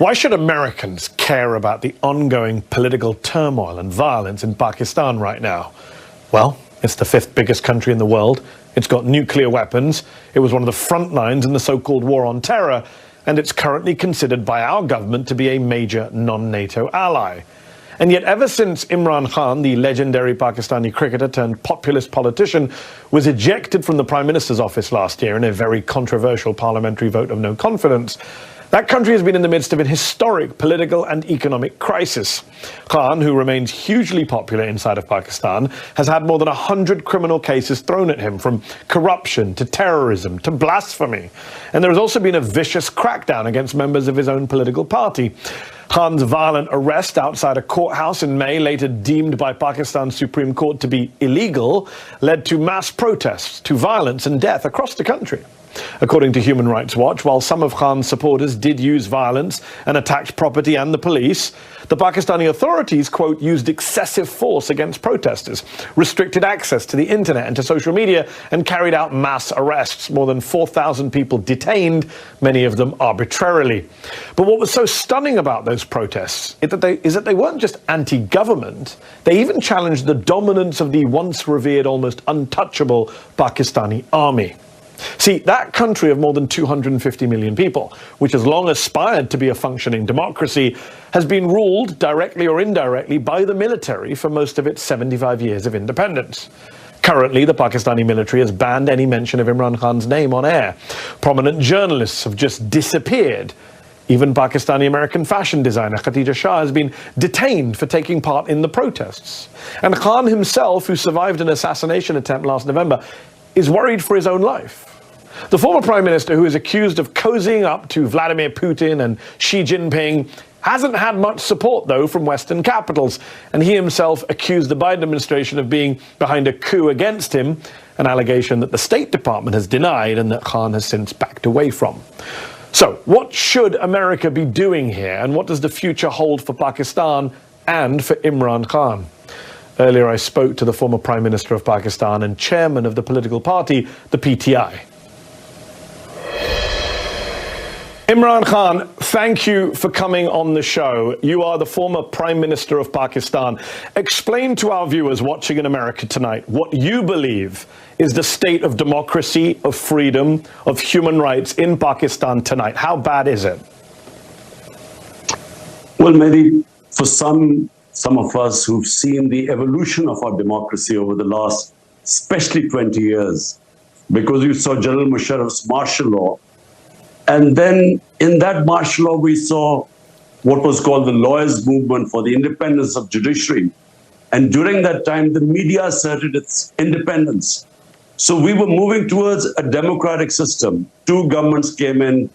Why should Americans care about the ongoing political turmoil and violence in Pakistan right now? Well, it's the fifth biggest country in the world. It's got nuclear weapons. It was one of the front lines in the so-called war on terror, and it's currently considered by our government to be a major non-NATO ally. And yet ever since Imran Khan, the legendary Pakistani cricketer turned populist politician, was ejected from the Prime Minister's office last year in a very controversial parliamentary vote of no confidence, that country has been in the midst of an historic political and economic crisis. Khan, who remains hugely popular inside of Pakistan, has had more than 100 criminal cases thrown at him, from corruption to terrorism to blasphemy. And there has also been a vicious crackdown against members of his own political party. Khan's violent arrest outside a courthouse in May, later deemed by Pakistan's Supreme Court to be illegal, led to mass protests, to violence and death across the country. According to Human Rights Watch, while some of Khan's supporters did use violence and attacked property and the police, the Pakistani authorities, quote, used excessive force against protesters, restricted access to the internet and to social media, and carried out mass arrests. More than 4,000 people detained, many of them arbitrarily. But what was so stunning about those protests is that they weren't just anti-government, they even challenged the dominance of the once revered, almost untouchable Pakistani army. See, that country of more than 250 million people, which has long aspired to be a functioning democracy, has been ruled, directly or indirectly, by the military for most of its 75 years of independence. Currently, the Pakistani military has banned any mention of Imran Khan's name on air. Prominent journalists have just disappeared. Even Pakistani-American fashion designer Khatija Shah has been detained for taking part in the protests. And Khan himself, who survived an assassination attempt last November, is worried for his own life. The former prime minister, who is accused of cozying up to Vladimir Putin and Xi Jinping, hasn't had much support, though, from Western capitals, and he himself accused the Biden administration of being behind a coup against him, an allegation that the State Department has denied and that Khan has since backed away from. So, what should America be doing here, and what does the future hold for Pakistan and for Imran Khan? Earlier, I spoke to the former Prime Minister of Pakistan and chairman of the political party, the PTI. Imran Khan, thank you for coming on the show. You are the former Prime Minister of Pakistan. Explain to our viewers watching in America tonight what you believe is the state of democracy, of freedom, of human rights in Pakistan tonight. How bad is it? Well, Mehdi, for some of us who've seen the evolution of our democracy over the last, especially 20 years, because you saw General Musharraf's martial law, and then in that martial law, we saw what was called the lawyers' movement for the independence of judiciary. And during that time, the media asserted its independence. So we were moving towards a democratic system. Two governments came in,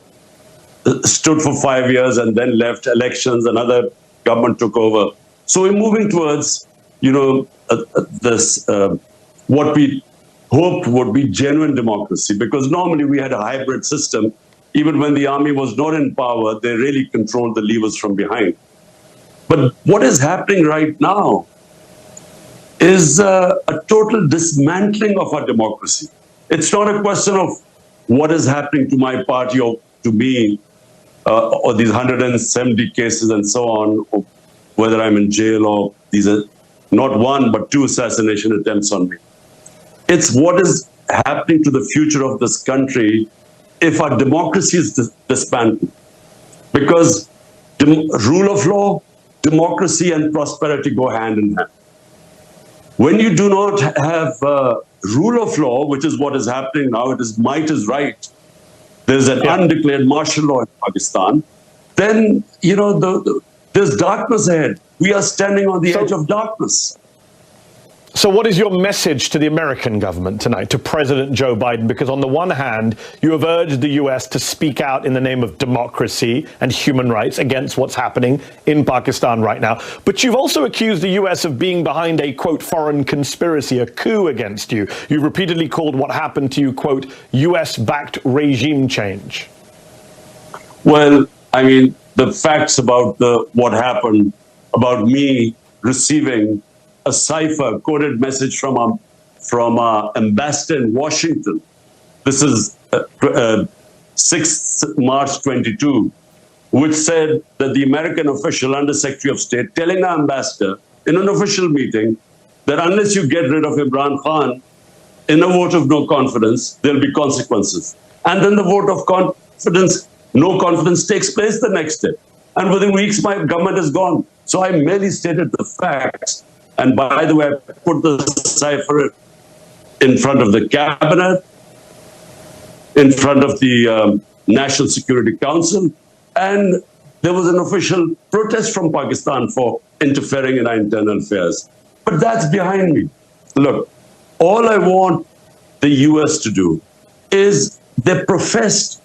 stood for 5 years, and then left elections. Another government took over. So we're moving towards, what we hoped would be genuine democracy, because normally we had a hybrid system. Even when the army was not in power, they really controlled the levers from behind. But what is happening right now is a total dismantling of our democracy. It's not a question of what is happening to my party or to me, or these 170 cases and so on, or whether I'm in jail or these are not one, but two assassination attempts on me. It's what is happening to the future of this country if our democracy is disbanded. Because rule of law, democracy and prosperity go hand in hand. When you do not have rule of law, which is what is happening now, it is might is right, there's an undeclared martial law in Pakistan, then, there's darkness ahead. We are standing on the edge of darkness. So what is your message to the American government tonight, to President Joe Biden? Because on the one hand, you have urged the US to speak out in the name of democracy and human rights against what's happening in Pakistan right now. But you've also accused the US of being behind a, quote, foreign conspiracy, a coup against you. You've repeatedly called what happened to you, quote, US-backed regime change. Well, I mean, the facts about what happened, about me receiving a cipher coded message from our ambassador in Washington. This is 6th March 22. which said that the American official, Under Secretary of State, telling our ambassador in an official meeting that unless you get rid of Imran Khan in a vote of no confidence, there'll be consequences. And then the vote of confidence, no confidence, takes place the next day. And within weeks, my government is gone. So I merely stated the facts. And by the way, I put the cipher in front of the cabinet, in front of the National Security Council, and there was an official protest from Pakistan for interfering in our internal affairs. But that's behind me. Look, all I want the US to do is their professed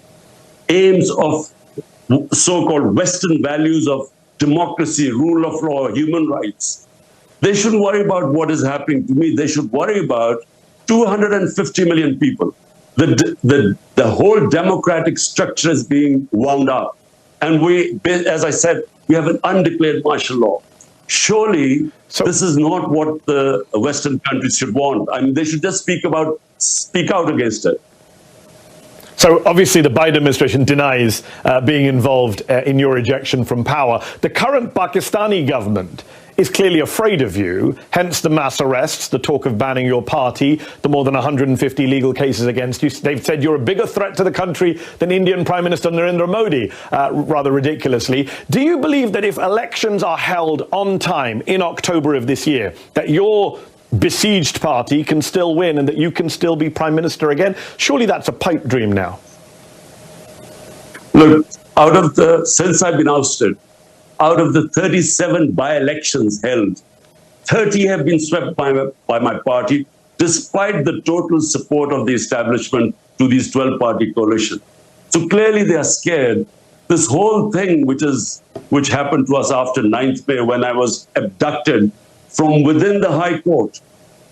aims of so-called Western values of democracy, rule of law, human rights. They shouldn't worry about what is happening to me. They should worry about 250 million people. The whole democratic structure is being wound up. And we, as I said, we have an undeclared martial law. Surely, this is not what the Western countries should want. I mean, they should just speak out against it. So obviously the Biden administration denies being involved in your ejection from power. The current Pakistani government is clearly afraid of you, hence the mass arrests, the talk of banning your party, the more than 150 legal cases against you. They've said you're a bigger threat to the country than Indian Prime Minister Narendra Modi, rather ridiculously. Do you believe that if elections are held on time in October of this year, that your besieged party can still win and that you can still be Prime Minister again? Surely that's a pipe dream now. Look, since I've been ousted, out of the 37 by-elections held, 30 have been swept by my party, despite the total support of the establishment to these 12-party coalition. So clearly they are scared. This whole thing, which happened to us after 9th May, when I was abducted from within the High Court,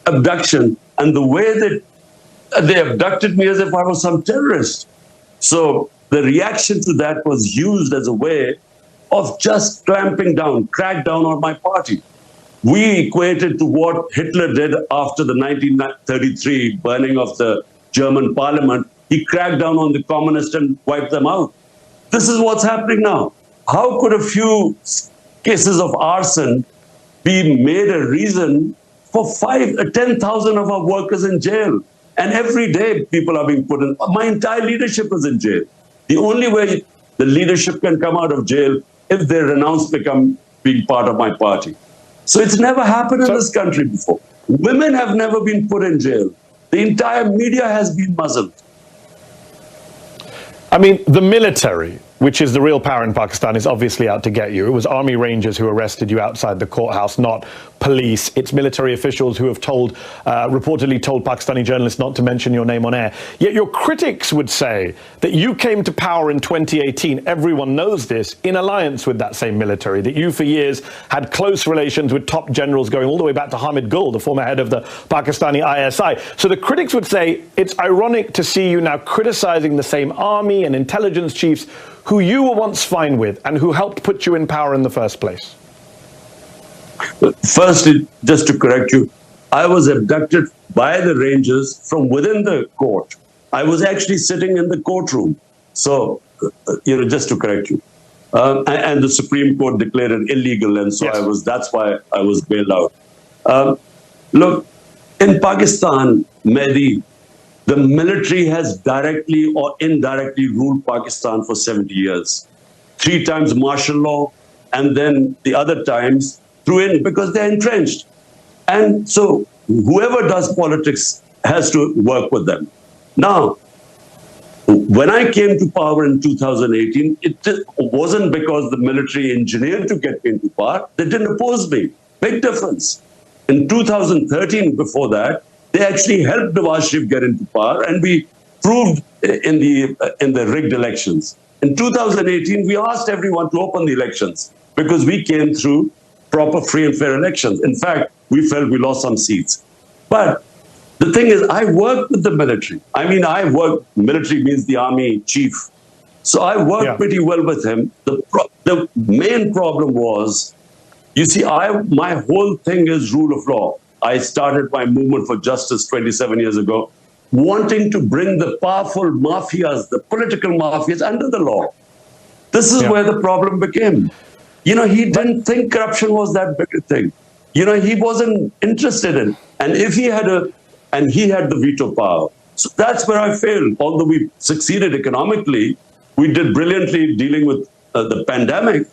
abduction, and the way that they abducted me as if I was some terrorist. So the reaction to that was used as a way of just clamping down, crack down on my party. We equated to what Hitler did after the 1933 burning of the German parliament. He cracked down on the communists and wiped them out. This is what's happening now. How could a few cases of arson be made a reason for 10,000 of our workers in jail? And every day people are being put in. My entire leadership is in jail. The only way the leadership can come out of jail if they renounce being part of my party. So it's never happened in this country before. Women have never been put in jail. The entire media has been muzzled. I mean, the military, which is the real power in Pakistan, is obviously out to get you. It was Army Rangers who arrested you outside the courthouse, not police. It's military officials who have reportedly told Pakistani journalists not to mention your name on air. Yet your critics would say that you came to power in 2018, everyone knows this, in alliance with that same military, that you for years had close relations with top generals going all the way back to Hamid Gul, the former head of the Pakistani ISI. So the critics would say it's ironic to see you now criticizing the same army and intelligence chiefs who you were once fine with and who helped put you in power in the first place. Firstly, just to correct you, I was abducted by the Rangers from within the court. I was actually sitting in the courtroom. So, just to correct you. And the Supreme Court declared it illegal, and so yes. That's why I was bailed out. Look, in Pakistan, Mehdi, the military has directly or indirectly ruled Pakistan for 70 years. 3 times martial law, and then the other times because they're entrenched. And so whoever does politics has to work with them. Now, when I came to power in 2018, it wasn't because the military engineered to get me into power. They didn't oppose me. Big difference. In 2013, before that, they actually helped Nawaz Sharif get into power, and we proved in the rigged elections. In 2018, we asked everyone to open the elections because we came through proper, free and fair elections. In fact, we felt we lost some seats. But the thing is, I worked with the military. I mean, military means the army chief. So I worked pretty well with him. The main problem was, you see, my whole thing is rule of law. I started my movement for justice 27 years ago, wanting to bring the powerful mafias, the political mafias, under the law. This is where the problem became. He didn't think corruption was that big a thing. He wasn't interested in. And if he had the veto power. So that's where I failed. Although we succeeded economically, we did brilliantly dealing with the pandemic,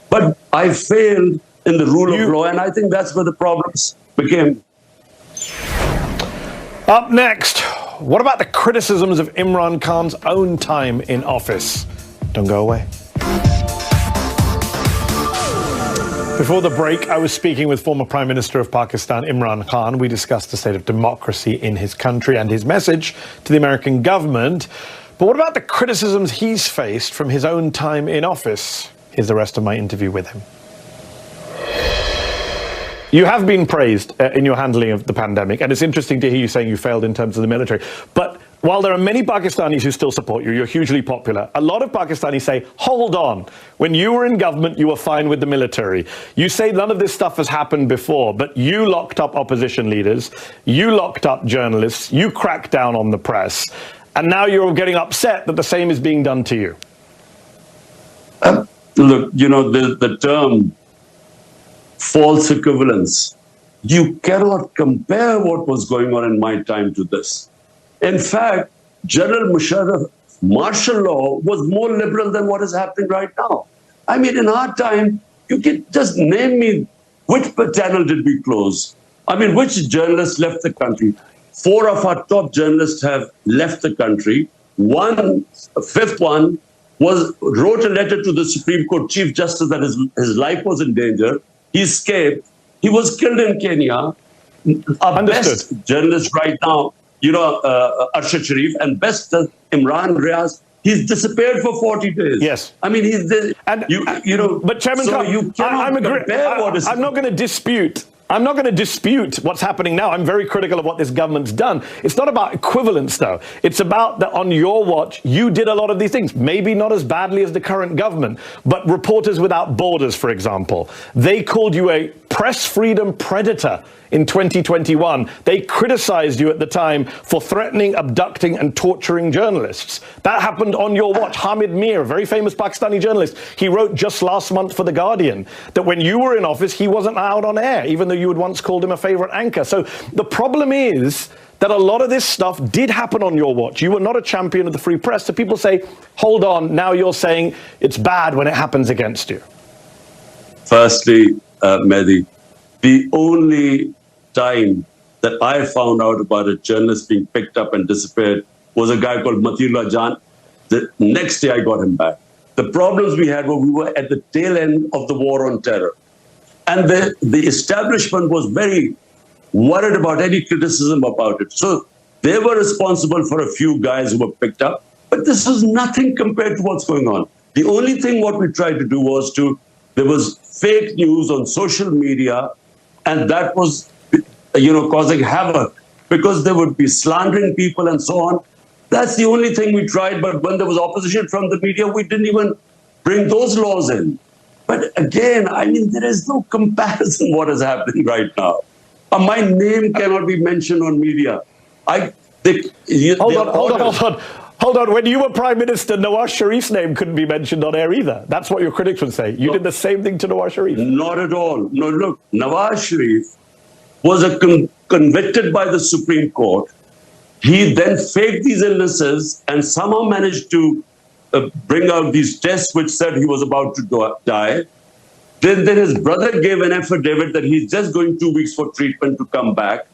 but I failed in the rule of law, and I think that's where the problems became. Up next, what about the criticisms of Imran Khan's own time in office? Don't go away. Before the break, I was speaking with former Prime Minister of Pakistan, Imran Khan. We discussed the state of democracy in his country and his message to the American government. But what about the criticisms he's faced from his own time in office? Here's the rest of my interview with him. You have been praised in your handling of the pandemic, and it's interesting to hear you saying you failed in terms of the military. But while there are many Pakistanis who still support you, you're hugely popular, a lot of Pakistanis say, hold on, when you were in government, you were fine with the military. You say none of this stuff has happened before, but you locked up opposition leaders, you locked up journalists, you cracked down on the press, and now you're getting upset that the same is being done to you. Look, the term false equivalence, you cannot compare what was going on in my time to this. In fact, General Musharraf's martial law was more liberal than what is happening right now. I mean, in our time, you can just name me which channel did we close? I mean, which journalists left the country? 4 of our top journalists have left the country. A fifth one wrote a letter to the Supreme Court Chief Justice that his life was in danger. He escaped. He was killed in Kenya. Our best journalist right now, Arshad Sharif, and best Imran Riaz, he's disappeared for 40 days. Yes. I mean, he's there. But Chairman Khan, I'm not going to dispute. I'm not going to dispute what's happening now. I'm very critical of what this government's done. It's not about equivalence, though. It's about that on your watch, you did a lot of these things. Maybe not as badly as the current government, but Reporters Without Borders, for example, they called you a press freedom predator in 2021. They criticized you at the time for threatening, abducting and torturing journalists. That happened on your watch. Hamid Mir, a very famous Pakistani journalist, he wrote just last month for The Guardian that when you were in office, he wasn't allowed on air, even though you had once called him a favorite anchor. So the problem is that a lot of this stuff did happen on your watch. You were not a champion of the free press. So people say, hold on, now you're saying it's bad when it happens against you. Firstly, Mehdi, the only time that I found out about a journalist being picked up and disappeared was a guy called Matiullah Jan. The next day I got him back. The problems we had were we were at the tail end of the war on terror. And the establishment was very worried about any criticism about it. So they were responsible for a few guys who were picked up, but this was nothing compared to what's going on. The only thing what we tried to do was there was fake news on social media, and that was, causing havoc because they would be slandering people and so on. That's the only thing we tried. But when there was opposition from the media, we didn't even bring those laws in. But again, I mean, there is no comparison what is happening right now. My name cannot be mentioned on media. Hold on. When you were Prime Minister, Nawaz Sharif's name couldn't be mentioned on air either. That's what your critics would say. You did the same thing to Nawaz Sharif. Not at all. No, look, Nawaz Sharif was convicted by the Supreme Court. He then faked these illnesses and somehow managed to bring out these tests which said he was about to die. Then his brother gave an affidavit that he's just going 2 weeks for treatment to come back.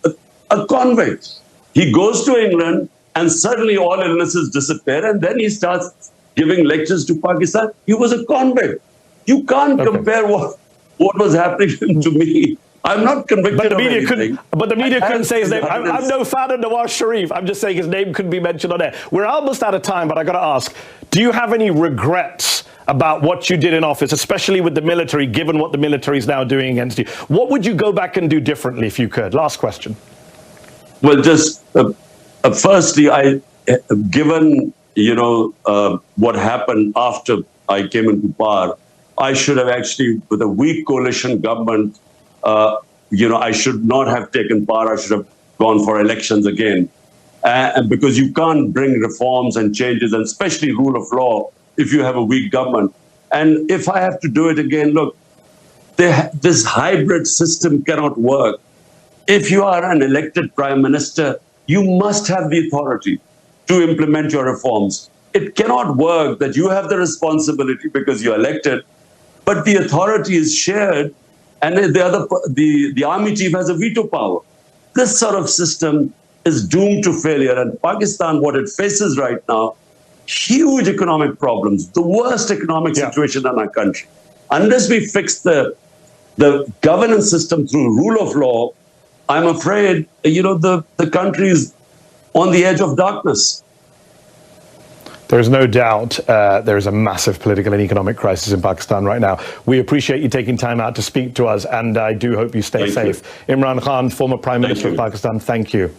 A convict. He goes to England and suddenly all illnesses disappear, and then he starts giving lectures to Pakistan. He was a convict. You can't compare what was happening to me. I'm not convicted of anything. But the media couldn't say his name. I'm no fan of Nawaz Sharif. I'm just saying his name couldn't be mentioned on air. We're almost out of time, but I got to ask, do you have any regrets about what you did in office, especially with the military, given what the military is now doing against you? What would you go back and do differently if you could? Last question. Well, just firstly, given what happened after I came into power, I should have actually, with a weak coalition government, I should not have taken power. I should have gone for elections again, because you can't bring reforms and changes, and especially rule of law, if you have a weak government. And if I have to do it again, look, this hybrid system cannot work. If you are an elected prime minister, you must have the authority to implement your reforms. It cannot work that you have the responsibility because you're elected, but the authority is shared and the army chief has a veto power. This sort of system is doomed to failure. And Pakistan, what it faces right now, huge economic problems, the worst economic situation in our country. Unless we fix the governance system through rule of law, I'm afraid, the country is on the edge of darkness. There's no doubt there is a massive political and economic crisis in Pakistan right now. We appreciate you taking time out to speak to us, and I do hope you stay safe. Imran Khan, former Prime Minister of Pakistan, thank you.